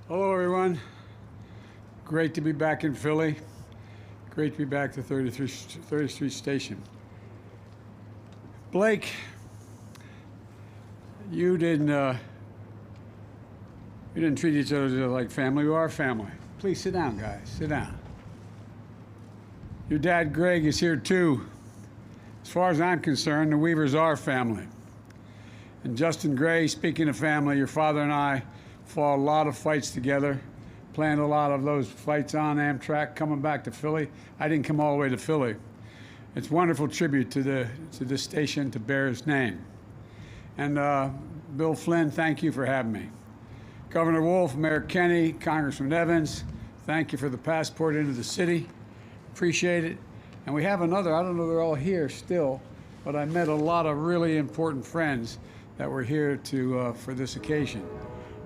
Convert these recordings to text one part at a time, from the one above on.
Hello, everyone. Great to be back in Philly. Great to be back to 30th Street Station. Blake, you didn't treat each other like family. You are family. Please sit down, guys. Sit down. Your dad, Greg, is here too. As far as I'm concerned, the Weavers are family. And Justin Gray, speaking of family, your father and I fought a lot of fights together, planned a lot of those fights on Amtrak, coming back to Philly. I didn't come all the way to Philly. It's a wonderful tribute to this station to bear his name. And Bill Flynn, thank you for having me. Governor Wolf, Mayor Kenney, Congressman Evans, thank you for the passport into the city. Appreciate it. And we have another, I don't know, they're all here still, but I met a lot of really important friends that were here for this occasion.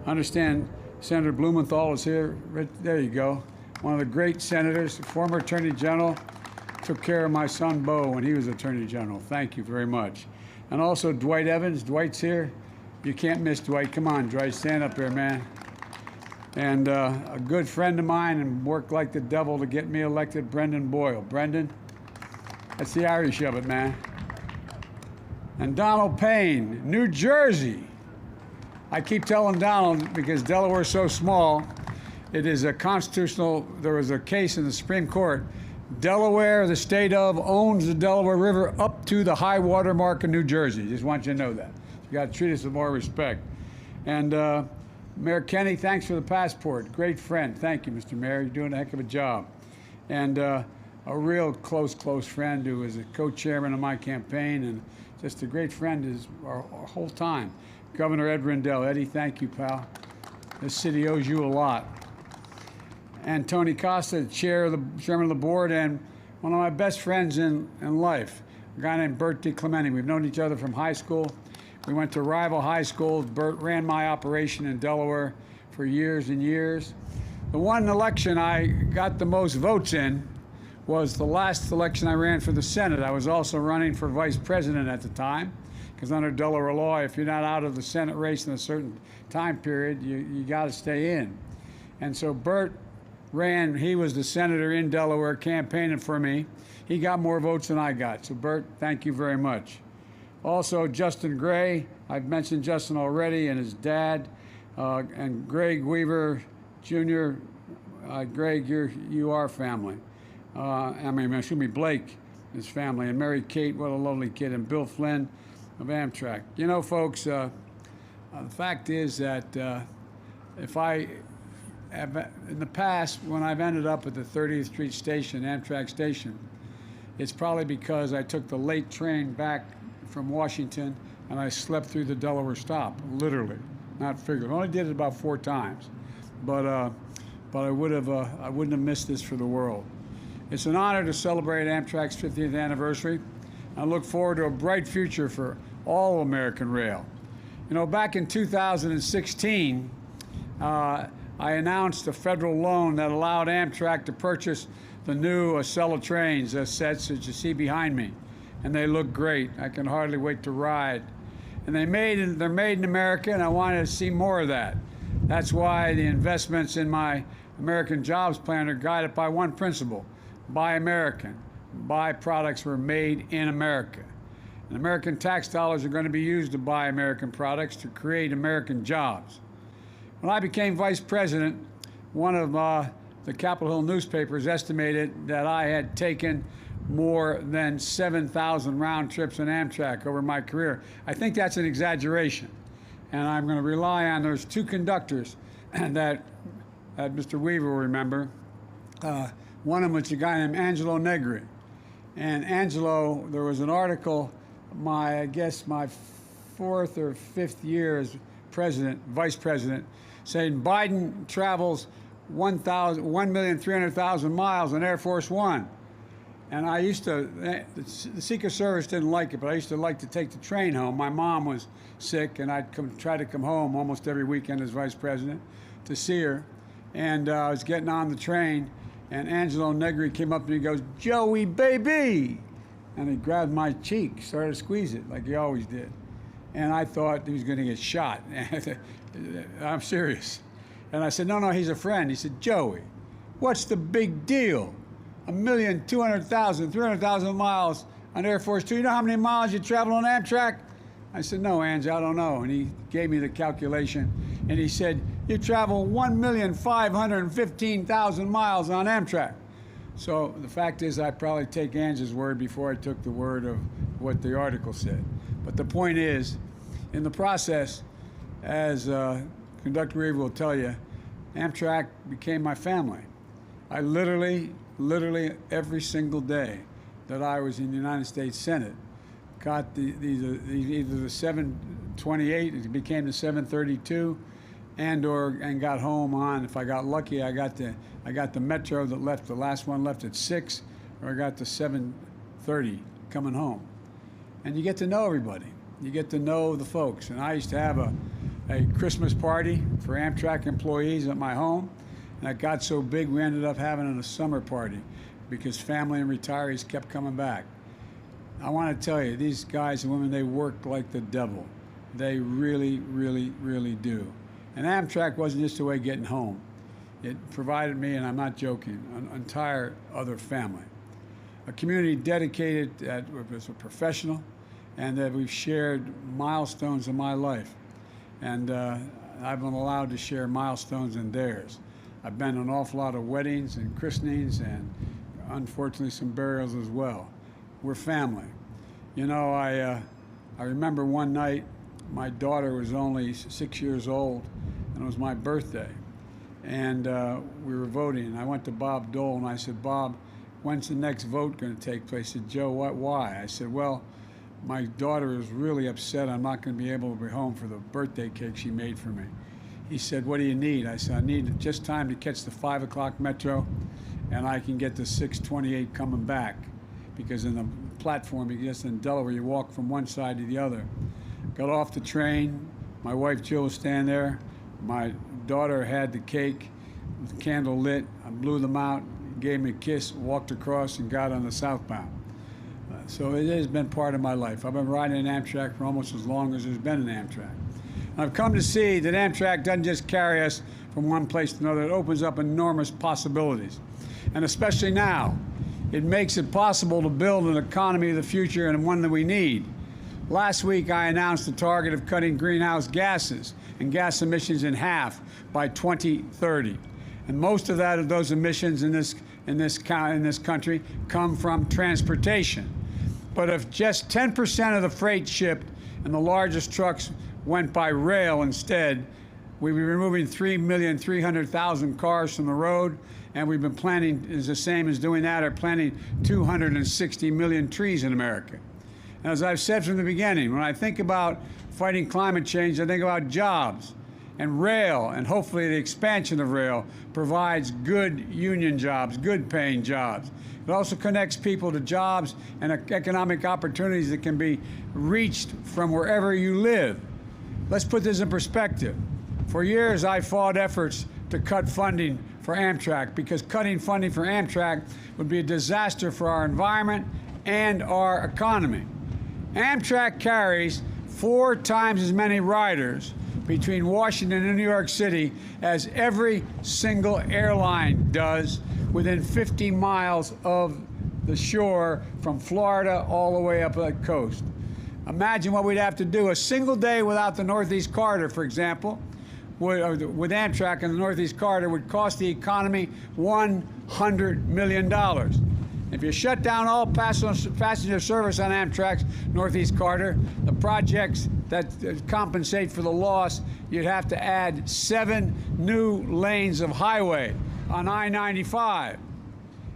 I understand Senator Blumenthal is here. Right, there you go. One of the great senators, former Attorney General, took care of my son Bo when he was Attorney General. Thank you very much. And also Dwight Evans. Dwight's here. You can't miss Dwight. Come on, Dwight, stand up here, man. And a good friend of mine and worked like the devil to get me elected, Brendan Boyle. Brendan, that's the Irish of it, man. And Donald Payne, New Jersey. I keep telling Donald, because Delaware's so small, it is a constitutional, there was a case in the Supreme Court. Delaware, the state of, owns the Delaware River up to the high water mark of New Jersey. Just want you to know that. You got to treat us with more respect. And Mayor Kenney, thanks for the passport. Great friend. Thank you, Mr. Mayor. You're doing a heck of a job. And a real close friend who was a co-chairman of my campaign and just a great friend our whole time. Governor Ed Rendell. Eddie, thank you, pal. This city owes you a lot. And Tony Costa, chairman of the board, and one of my best friends in life, a guy named Bert DiClemente. We've known each other from high school. We went to rival high schools. Bert ran my operation in Delaware for years and years. The one election I got the most votes in was the last election I ran for the Senate. I was also running for vice president at the time, because under Delaware law, if you're not out of the Senate race in a certain time period, you got to stay in. And so Bert ran, he was the senator in Delaware campaigning for me. He got more votes than I got. So Bert, thank you very much. Also, Justin Gray, I've mentioned Justin already, and his dad, and Greg Weaver Jr. Greg, you are family. Blake, his family, and Mary Kate, what a lovely kid, and Bill Flynn of Amtrak. You know, folks, the fact is that if I have, in the past, when I've ended up at the 30th Street Station, Amtrak station, it's probably because I took the late train back from Washington and I slept through the Delaware stop, literally, not figuratively. I only did it about 4 times, but I wouldn't have missed this for the world. It's an honor to celebrate Amtrak's 50th anniversary. I look forward to a bright future for all American rail. You know, back in 2016, I announced a federal loan that allowed Amtrak to purchase the new Acela trains, sets that you see behind me. And they look great. I can hardly wait to ride. And they're made in America, and I wanted to see more of that. That's why the investments in my American Jobs Plan are guided by one principle: buy American. Buy products were made in America. And American tax dollars are going to be used to buy American products to create American jobs. When I became vice president, one of the Capitol Hill newspapers estimated that I had taken more than 7,000 round trips in Amtrak over my career. I think that's an exaggeration. And I'm going to rely on those 2 conductors that Mr. Weaver will remember. One of them was a guy named Angelo Negri. And Angelo, there was an article, I guess my 4th or 5th year as vice president, saying Biden travels 1,300,000 miles on Air Force One. And I used to, the Secret Service didn't like it, but I used to like to take the train home. My mom was sick, and I'd try to come home almost every weekend as vice president to see her. And I was getting on the train, and Angelo Negri came up and he goes, "Joey, baby!" And he grabbed my cheek, started to squeeze it like he always did. And I thought he was going to get shot. I'm serious. And I said, no, he's a friend. He said, Joey, what's the big deal? 1,200,000, 300,000 miles on Air Force Two. You know how many miles you travel on Amtrak? I said, no, Ange, I don't know. And he gave me the calculation, and he said, you travel 1,515,000 miles on Amtrak. So the fact is, I probably take Ange's word before I took the word of what the article said. But the point is, in the process, as Conductor Weaver will tell you, Amtrak became my family. I literally every single day that I was in the United States Senate, got either the 728, it became the 732, and got home on. If I got lucky, I got the Metro that left. The last one left at 6, or I got the 730 coming home. And you get to know everybody. You get to know the folks. And I used to have a Christmas party for Amtrak employees at my home, and it got so big we ended up having a summer party because family and retirees kept coming back. I want to tell you, these guys and women, they work like the devil. They really do. And Amtrak wasn't just a way of getting home. It provided me, and I'm not joking, an entire other family. A community dedicated that was a professional, and that we've shared milestones in my life. And I've been allowed to share milestones in theirs. I've been to an awful lot of weddings and christenings, and unfortunately some burials as well. We're family. You know, I remember one night, my daughter was only 6 years old, and it was my birthday. And we were voting. I went to Bob Dole, and I said, Bob, when's the next vote going to take place? He said, Joe, why? I said, well, my daughter is really upset I'm not going to be able to be home for the birthday cake she made for me. He said, what do you need? I said, I need just time to catch the 5 o'clock Metro, and I can get the 628 coming back. Because in the platform, just in Delaware, you walk from one side to the other. Got off the train. My wife Jill was standing there. My daughter had the cake with the candle lit. I blew them out, gave me a kiss, walked across, and got on the southbound. So it has been part of my life. I've been riding an Amtrak for almost as long as there's been an Amtrak. And I've come to see that Amtrak doesn't just carry us from one place to another. It opens up enormous possibilities. And especially now, it makes it possible to build an economy of the future and one that we need. Last week, I announced the target of cutting greenhouse gases and gas emissions in half by 2030. And most of those emissions in this country come from transportation. But if just 10% of the freight shipped and the largest trucks went by rail instead, we'd be removing 3,300,000 cars from the road, and we've been planting, is the same as doing that, or planting 260 million trees in America. And as I've said from the beginning, when I think about fighting climate change, I think about jobs. And rail, and hopefully the expansion of rail, provides good union jobs, good paying jobs. It also connects people to jobs and economic opportunities that can be reached from wherever you live. Let's put this in perspective. For years, I fought efforts to cut funding for Amtrak, because cutting funding for Amtrak would be a disaster for our environment and our economy. Amtrak carries 4 times as many riders between Washington and New York City as every single airline does within 50 miles of the shore from Florida all the way up the coast. Imagine what we'd have to do a single day without the Northeast Corridor, for example, with Amtrak and the Northeast Corridor would cost the economy $100 million. If you shut down all passenger service on Amtrak's Northeast Corridor, the projects that compensate for the loss, you'd have to add 7 new lanes of highway on I-95.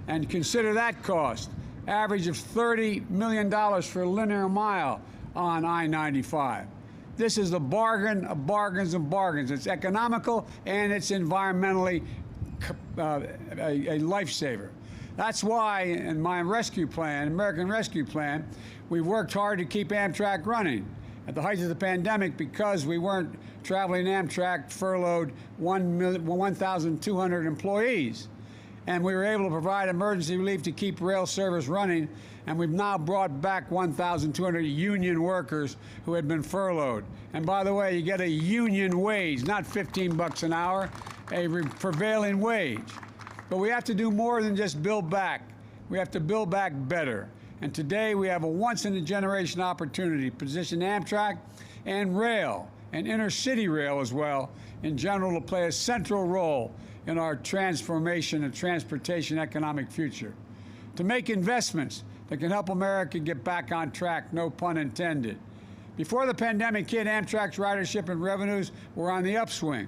And consider that cost, average of $30 million for a linear mile on I-95. This is the bargain of bargains and bargains. It's economical and it's environmentally a lifesaver. That's why in my rescue plan, American Rescue Plan, we worked hard to keep Amtrak running. At the height of the pandemic, because we weren't traveling Amtrak, furloughed 1,200 employees. And we were able to provide emergency relief to keep rail service running, and we've now brought back 1,200 union workers who had been furloughed. And by the way, you get a union wage, not $15 an hour. a prevailing wage. But we have to do more than just build back. We have to build back better. And today we have a once-in-a-generation opportunity to position Amtrak and rail, and intercity rail as well, in general, to play a central role in our transformation and transportation economic future. To make investments that can help America get back on track, no pun intended. Before the pandemic hit, Amtrak's ridership and revenues were on the upswing.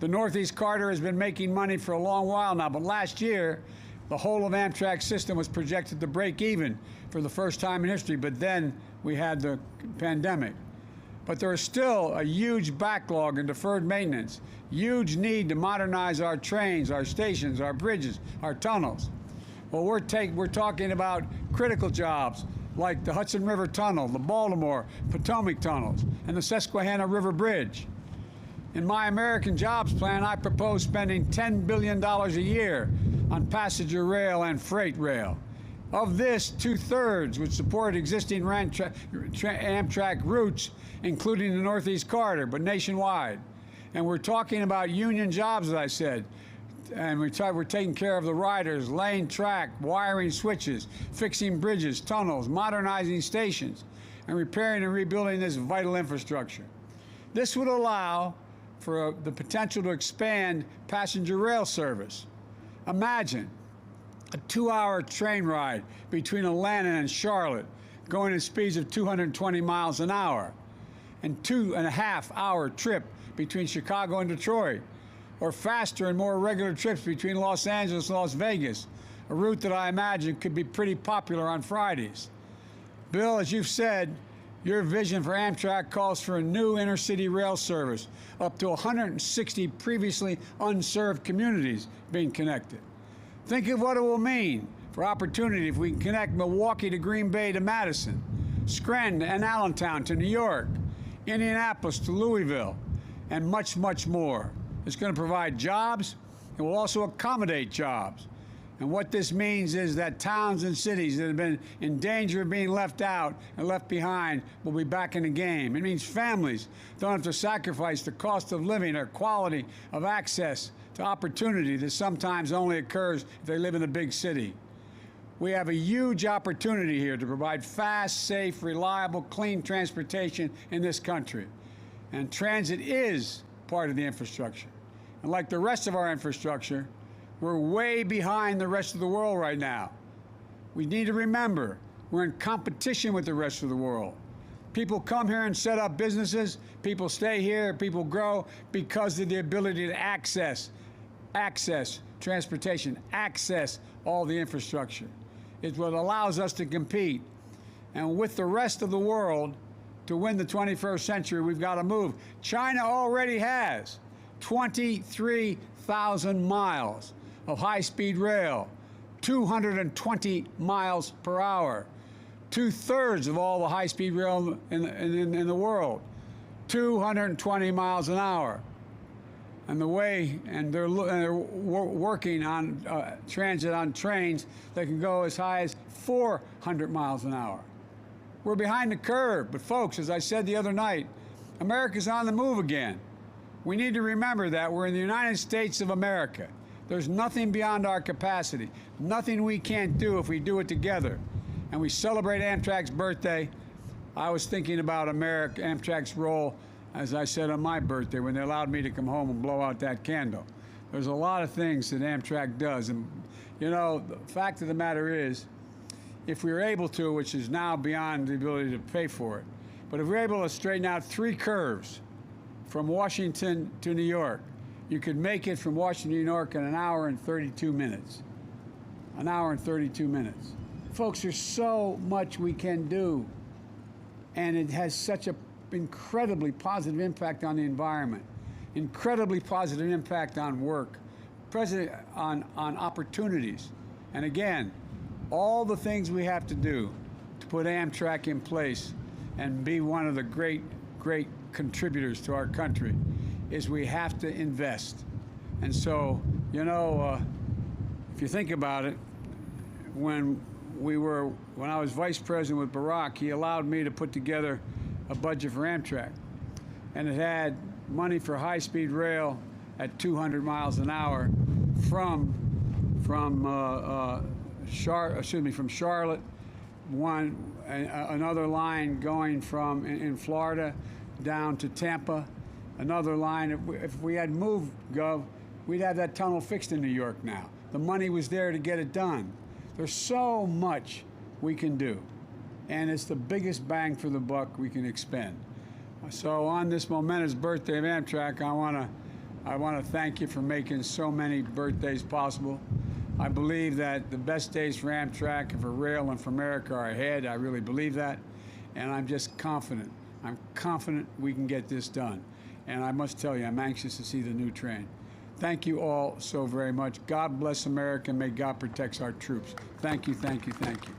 The Northeast Corridor has been making money for a long while now, but last year, the whole of Amtrak's system was projected to break even for the first time in history, but then we had the pandemic. But there is still a huge backlog in deferred maintenance, huge need to modernize our trains, our stations, our bridges, our tunnels. Well, we're talking about critical jobs like the Hudson River Tunnel, the Baltimore Potomac tunnels, and the Susquehanna River Bridge. In my American Jobs Plan, I propose spending $10 billion a year on passenger rail and freight rail. Of this, 2/3 would support existing Amtrak routes, including the Northeast Corridor, but nationwide. And we're talking about union jobs, as I said. And we're taking care of the riders, laying track, wiring switches, fixing bridges, tunnels, modernizing stations, and repairing and rebuilding this vital infrastructure. This would allow for the potential to expand passenger rail service. Imagine a 2-hour train ride between Atlanta and Charlotte, going at speeds of 220 miles an hour, and 2.5-hour trip between Chicago and Detroit, or faster and more regular trips between Los Angeles and Las Vegas, a route that I imagine could be pretty popular on Fridays. Bill, as you've said, your vision for Amtrak calls for a new intercity rail service, up to 160 previously unserved communities being connected. Think of what it will mean for opportunity if we can connect Milwaukee to Green Bay to Madison, Scranton and Allentown to New York, Indianapolis to Louisville, and much, much more. It's going to provide jobs. It will also accommodate jobs. And what this means is that towns and cities that have been in danger of being left out and left behind will be back in the game. It means families don't have to sacrifice the cost of living or quality of access to opportunity that sometimes only occurs if they live in a big city. We have a huge opportunity here to provide fast, safe, reliable, clean transportation in this country. And transit is part of the infrastructure. And like the rest of our infrastructure, we're way behind the rest of the world right now. We need to remember we're in competition with the rest of the world. People come here and set up businesses. People stay here. People grow because of the ability to access transportation, access all the infrastructure. It's what allows us to compete. And with the rest of the world, to win the 21st century, we've got to move. China already has 23,000 miles of high-speed rail, 220 miles per hour, 2/3 of all the high-speed rail in the world, 220 miles an hour. And they're working on transit on trains that can go as high as 400 miles an hour. We're behind the curve, but folks, as I said the other night, America's on the move again. We need to remember that we're in the United States of America. There's nothing beyond our capacity, nothing we can't do if we do it together. And we celebrate Amtrak's birthday. I was thinking about Amtrak's role, as I said, on my birthday when they allowed me to come home and blow out that candle. There's a lot of things that Amtrak does. And, you know, the fact of the matter is, if we were able to, which is now beyond the ability to pay for it, but if we're able to straighten out 3 curves from Washington to New York, you could make it from Washington to New York in 1 hour and 32 minutes. 1 hour and 32 minutes. Folks, there's so much we can do, and it has such an incredibly positive impact on the environment, incredibly positive impact on work, on opportunities. And again, all the things we have to do to put Amtrak in place and be one of the great contributors to our country is we have to invest. And so, you know, if you think about it, when I was vice president with Barack, he allowed me to put together a budget for Amtrak. And it had money for high-speed rail at 200 miles an hour from Charlotte. Another line going from in Florida down to Tampa. Another line. If we had moved, Gov, we'd have that tunnel fixed in New York now. The money was there to get it done. There's so much we can do, and it's the biggest bang for the buck we can expend. So on this momentous birthday of Amtrak, I want to thank you for making so many birthdays possible. I believe that the best days for Amtrak and for rail and for America are ahead. I really believe that, and I'm just confident. I'm confident we can get this done. And I must tell you, I'm anxious to see the new train. Thank you all so very much. God bless America, and may God protect our troops. Thank you, thank you, thank you.